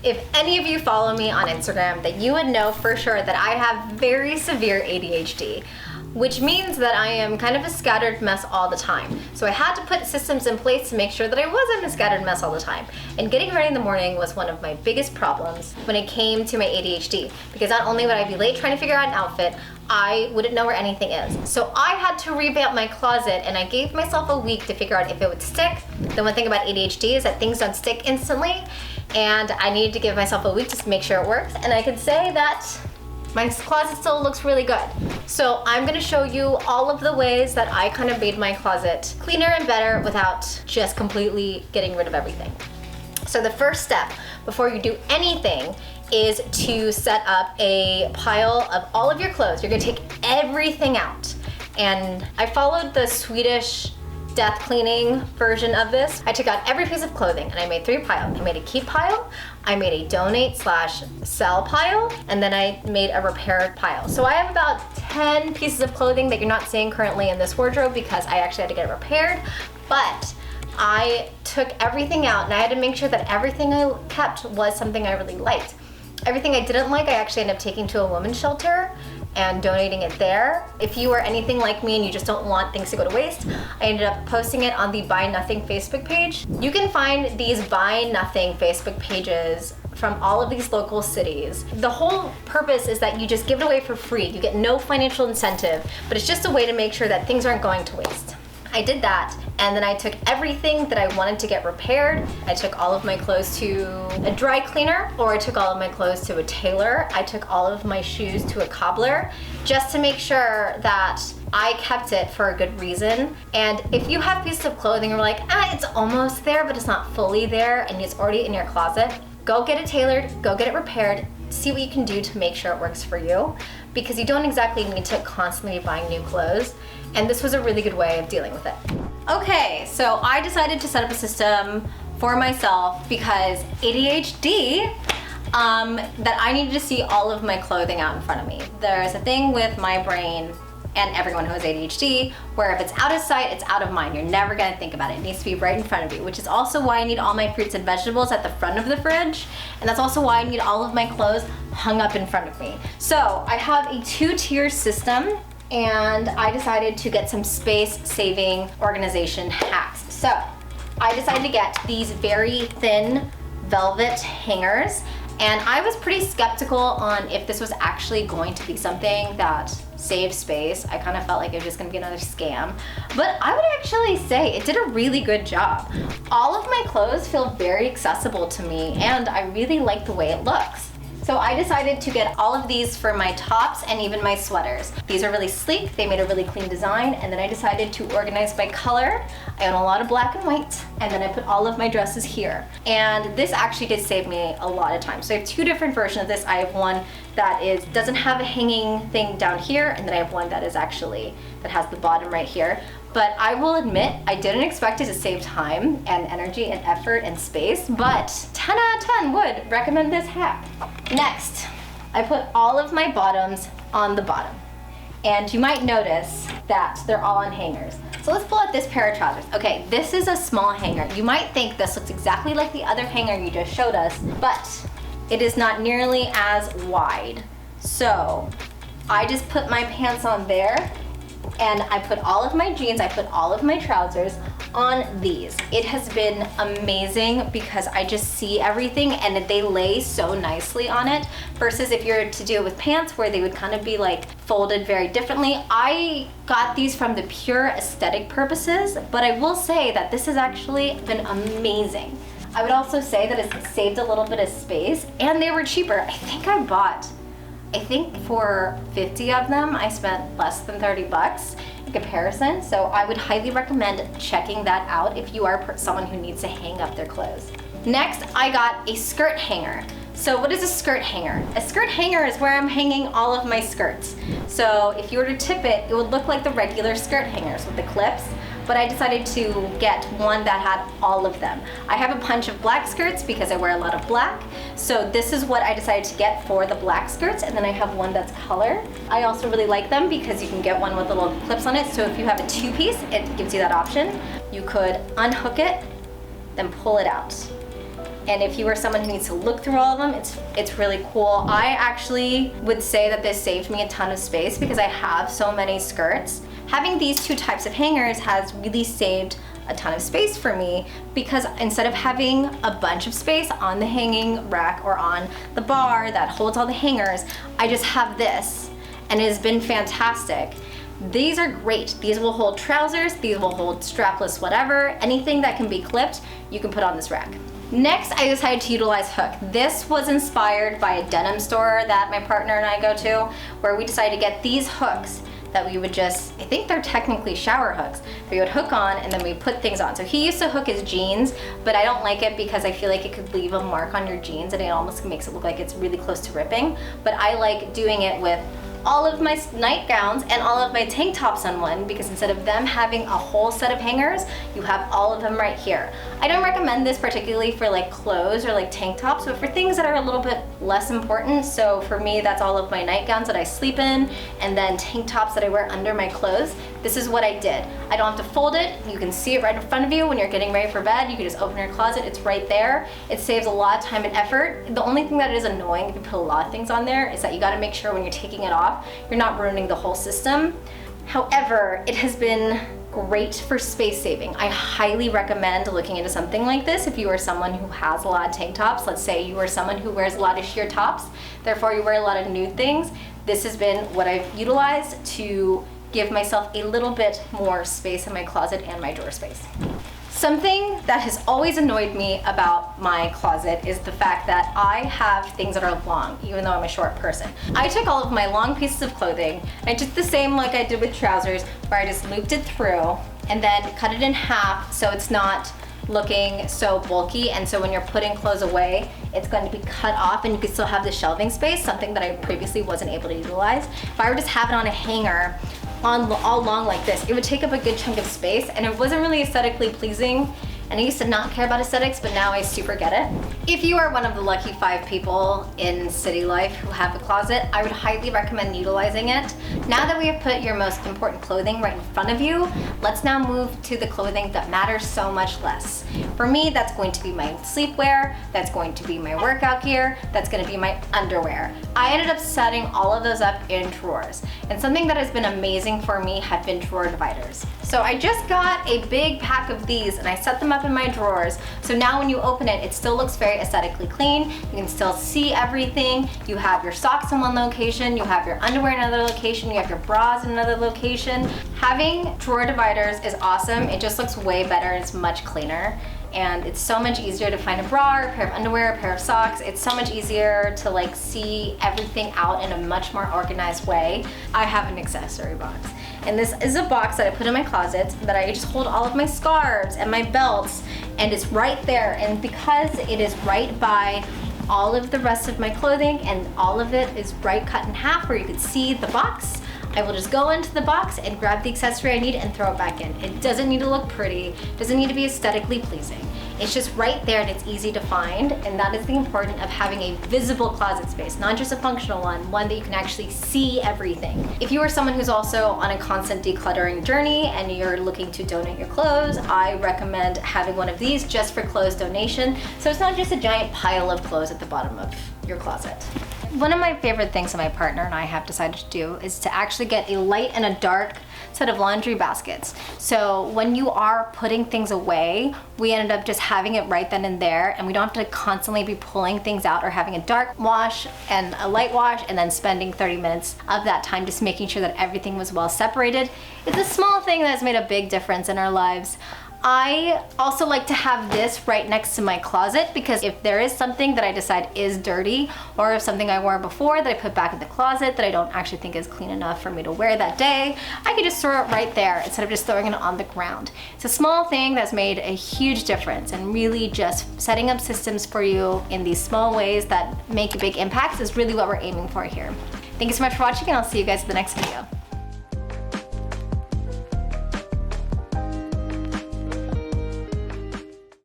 If any of you follow me on Instagram, that you would know for sure that I have very severe ADHD, which means that I am kind of a scattered mess all the time. So I had to put systems in place to make sure that I wasn't a scattered mess all the time. And getting ready in the morning was one of my biggest problems when it came to my ADHD, because not only would I be late trying to figure out an outfit, I wouldn't know where anything is. So I had to revamp my closet, and I gave myself a week to figure out if it would stick. The one thing about ADHD is that things don't stick instantly, and I needed to give myself a week just to make sure it works. And I can say that my closet still looks really good. So I'm gonna show you all of the ways that I kind of made my closet cleaner and better without just completely getting rid of everything. So the first step before you do anything is to set up a pile of all of your clothes. You're gonna take everything out. And I followed the Swedish death cleaning version of this. I took out every piece of clothing and I made 3 piles. I made a keep pile, I made a donate/sell pile, and then I made a repair pile. So I have about 10 pieces of clothing that you're not seeing currently in this wardrobe because I actually had to get it repaired, but I took everything out and I had to make sure that everything I kept was something I really liked. Everything I didn't like, I actually ended up taking to a women's shelter and donating it there. If you are anything like me and you just don't want things to go to waste, I ended up posting it on the Buy Nothing Facebook page. You can find these Buy Nothing Facebook pages from all of these local cities. The whole purpose is that you just give it away for free. You get no financial incentive, but it's just a way to make sure that things aren't going to waste. I did that, and then I took everything that I wanted to get repaired. I took all of my clothes to a dry cleaner, or I took all of my clothes to a tailor. I took all of my shoes to a cobbler, just to make sure that I kept it for a good reason. And if you have pieces of clothing you're like, it's almost there, but it's not fully there, and it's already in your closet, go get it tailored, go get it repaired, see what you can do to make sure it works for you, because you don't exactly need to constantly be buying new clothes. And this was a really good way of dealing with it. Okay, so I decided to set up a system for myself because ADHD, that I needed to see all of my clothing out in front of me. There's a thing with my brain and everyone who has ADHD, where if it's out of sight, it's out of mind. You're never gonna think about it. It needs to be right in front of you, which is also why I need all my fruits and vegetables at the front of the fridge. And that's also why I need all of my clothes hung up in front of me. So I have a 2-tier system, and I decided to get some space-saving organization hacks. So I decided to get these very thin velvet hangers, and I was pretty skeptical on if this was actually going to be something that saved space. I kind of felt like it was just gonna be another scam, but I would actually say it did a really good job. All of my clothes feel very accessible to me, and I really like the way it looks. So I decided to get all of these for my tops and even my sweaters. These are really sleek, they made a really clean design, and then I decided to organize by color. I own a lot of black and white, and then I put all of my dresses here. And this actually did save me a lot of time. So I have 2 different versions of this. I have one that doesn't have a hanging thing down here, and then I have one that has the bottom right here. But I will admit, I didn't expect it to save time and energy and effort and space, but 10 out of 10 would recommend this hack. Next, I put all of my bottoms on the bottom. And you might notice that they're all on hangers. So let's pull out this pair of trousers. Okay, this is a small hanger. You might think this looks exactly like the other hanger you just showed us, but it is not nearly as wide. So I just put my pants on there, and I put all of my jeans, I put all of my trousers on these. It has been amazing because I just see everything and they lay so nicely on it, versus if you were to do it with pants where they would kind of be like folded very differently. I got these from the pure aesthetic purposes, but I will say that this has actually been amazing. I would also say that it's saved a little bit of space, and they were cheaper. I think for 50 of them, I spent less than 30 bucks in comparison. So I would highly recommend checking that out if you are someone who needs to hang up their clothes. Next, I got a skirt hanger. So what is a skirt hanger? A skirt hanger is where I'm hanging all of my skirts. So if you were to tip it, it would look like the regular skirt hangers with the clips, but I decided to get one that had all of them. I have a bunch of black skirts because I wear a lot of black, so this is what I decided to get for the black skirts, and then I have one that's color. I also really like them because you can get one with little clips on it, so if you have a 2-piece, it gives you that option. You could unhook it, then pull it out. And if you are someone who needs to look through all of them, it's really cool. I actually would say that this saved me a ton of space because I have so many skirts. Having these two types of hangers has really saved a ton of space for me, because instead of having a bunch of space on the hanging rack or on the bar that holds all the hangers, I just have this, and it has been fantastic. These are great. These will hold trousers, these will hold strapless whatever, anything that can be clipped, you can put on this rack. Next, I decided to utilize hook. This was inspired by a denim store that my partner and I go to, where we decided to get these hooks that we would just, I think they're technically shower hooks, that we would hook on and then we put things on. So he used to hook his jeans, but I don't like it because I feel like it could leave a mark on your jeans and it almost makes it look like it's really close to ripping. But I like doing it with all of my nightgowns and all of my tank tops on one, because instead of them having a whole set of hangers, you have all of them right here. I don't recommend this particularly for like clothes or like tank tops, but for things that are a little bit less important. So for me, that's all of my nightgowns that I sleep in and then tank tops that I wear under my clothes. This is what I did. I don't have to fold it. You can see it right in front of you when you're getting ready for bed. You can just open your closet, it's right there. It saves a lot of time and effort. The only thing that is annoying if you put a lot of things on there is that you gotta make sure when you're taking it off, you're not ruining the whole system. However, it has been great for space saving. I highly recommend looking into something like this if you are someone who has a lot of tank tops. Let's say you are someone who wears a lot of sheer tops, therefore you wear a lot of nude things. This has been what I've utilized to give myself a little bit more space in my closet and my drawer space. Something that has always annoyed me about my closet is the fact that I have things that are long, even though I'm a short person. I took all of my long pieces of clothing, and I did the same like I did with trousers, where I just looped it through and then cut it in half so it's not looking so bulky, and so when you're putting clothes away, it's going to be cut off and you can still have the shelving space, something that I previously wasn't able to utilize. If I were just have it on a hanger all long like this, it would take up a good chunk of space and it wasn't really aesthetically pleasing. And I used to not care about aesthetics, but now I super get it. If you are one of the lucky 5 people in city life who have a closet, I would highly recommend utilizing it. Now that we have put your most important clothing right in front of you, let's now move to the clothing that matters so much less. For me, that's going to be my sleepwear, that's going to be my workout gear, that's gonna be my underwear. I ended up setting all of those up in drawers. And something that has been amazing for me have been drawer dividers. So I just got a big pack of these and I set them up in my drawers. So now when you open it, it still looks very aesthetically clean. You can still see everything. You have your socks in one location, you have your underwear in another location, you have your bras in another location. Having drawer dividers is awesome. It just looks way better and it's much cleaner. And it's so much easier to find a bra, or a pair of underwear, a pair of socks. It's so much easier to like see everything out in a much more organized way. I have an accessory box. And this is a box that I put in my closet that I just hold all of my scarves and my belts, and it's right there. And because it is right by all of the rest of my clothing and all of it is right cut in half where you could see the box, I will just go into the box and grab the accessory I need and throw it back in. It doesn't need to look pretty, doesn't need to be aesthetically pleasing. It's just right there and it's easy to find, and that is the importance of having a visible closet space, not just a functional one that you can actually see everything. If you are someone who's also on a constant decluttering journey and you're looking to donate your clothes, I recommend having one of these just for clothes donation, so it's not just a giant pile of clothes at the bottom of your closet. One of my favorite things that my partner and I have decided to do is to actually get a light and a dark set of laundry baskets. So when you are putting things away, we ended up just having it right then and there, and we don't have to constantly be pulling things out or having a dark wash and a light wash and then spending 30 minutes of that time just making sure that everything was well separated. It's a small thing that has made a big difference in our lives. I also like to have this right next to my closet, because if there is something that I decide is dirty, or if something I wore before that I put back in the closet that I don't actually think is clean enough for me to wear that day, I can just throw it right there instead of just throwing it on the ground. It's a small thing that's made a huge difference, and really just setting up systems for you in these small ways that make big impacts is really what we're aiming for here. Thank you so much for watching, and I'll see you guys in the next video.